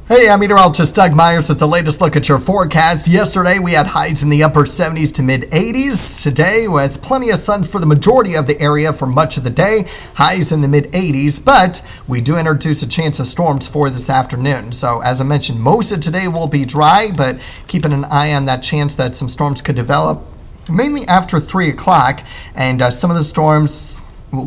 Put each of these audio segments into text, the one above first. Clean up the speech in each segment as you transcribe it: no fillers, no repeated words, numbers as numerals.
Hey, I'm meteorologist Doug Myers with the latest look at your forecast. Yesterday, we had highs in the upper 70s to mid 80s. Today, with plenty of sun for the majority of the area for much of the day, highs in the mid 80s, but we do introduce a chance of storms for this afternoon. So, as I mentioned, most of today will be dry, but keeping an eye on that chance that some storms could develop mainly after 3 o'clock, and some of the storms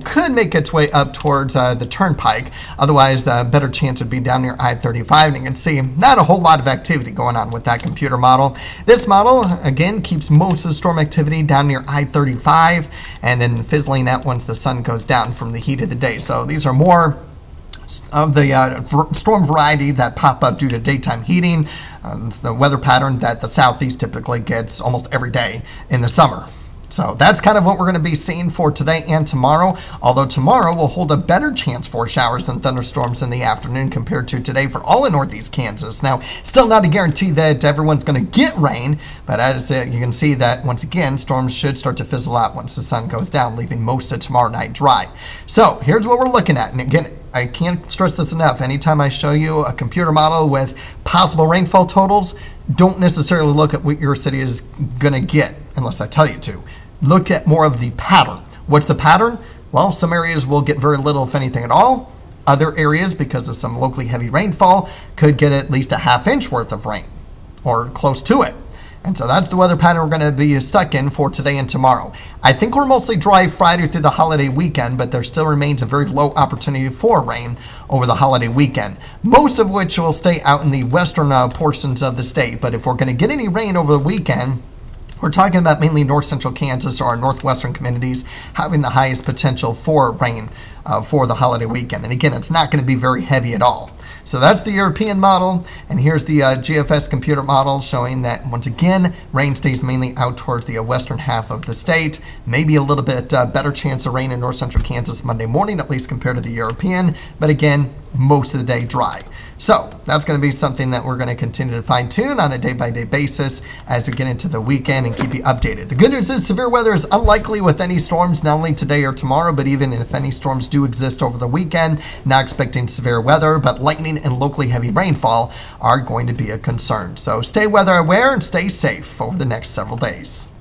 could make its way up towards the turnpike. Otherwise, the better chance would be down near I-35. And you can see not a whole lot of activity going on with that computer model. This model, again, keeps most of the storm activity down near I-35 and then fizzling out once the sun goes down from the heat of the day. So these are more of the storm variety that pop up due to daytime heating. It's the weather pattern that the southeast typically gets almost every day in the summer. So that's kind of what we're going to be seeing for today and tomorrow, although tomorrow will hold a better chance for showers and thunderstorms in the afternoon compared to today for all of northeast Kansas. Now, still not a guarantee that everyone's going to get rain, but as you can see that, once again, storms should start to fizzle out once the sun goes down, leaving most of tomorrow night dry. So here's what we're looking at. And again, I can't stress this enough. Anytime I show you a computer model with possible rainfall totals, don't necessarily look at what your city is going to get unless I tell you to. Look at more of the pattern. What's the pattern? Well, some areas will get very little, if anything at all. Other areas, because of some locally heavy rainfall, could get at least a half-inch worth of rain or close to it. And so that's the weather pattern we're going to be stuck in for today and tomorrow. I think we're mostly dry Friday through the holiday weekend, but there still remains a very low opportunity for rain over the holiday weekend, most of which will stay out in the western portions of the state. But if we're going to get any rain over the weekend, we're talking about mainly north central Kansas or our northwestern communities having the highest potential for rain for the holiday weekend. And again, it's not going to be very heavy at all. So that's the European model, and here's the GFS computer model showing that, once again, rain stays mainly out towards the western half of the state. Maybe a little bit better chance of rain in north central Kansas Monday morning, at least compared to the European, but again, most of the day dry. So that's going to be something that we're going to continue to fine-tune on a day-by-day basis as we get into the weekend and keep you updated. The good news is severe weather is unlikely with any storms, not only today or tomorrow, but even if any storms do exist over the weekend, not expecting severe weather, but lightning and locally heavy rainfall are going to be a concern. So stay weather aware and stay safe over the next several days.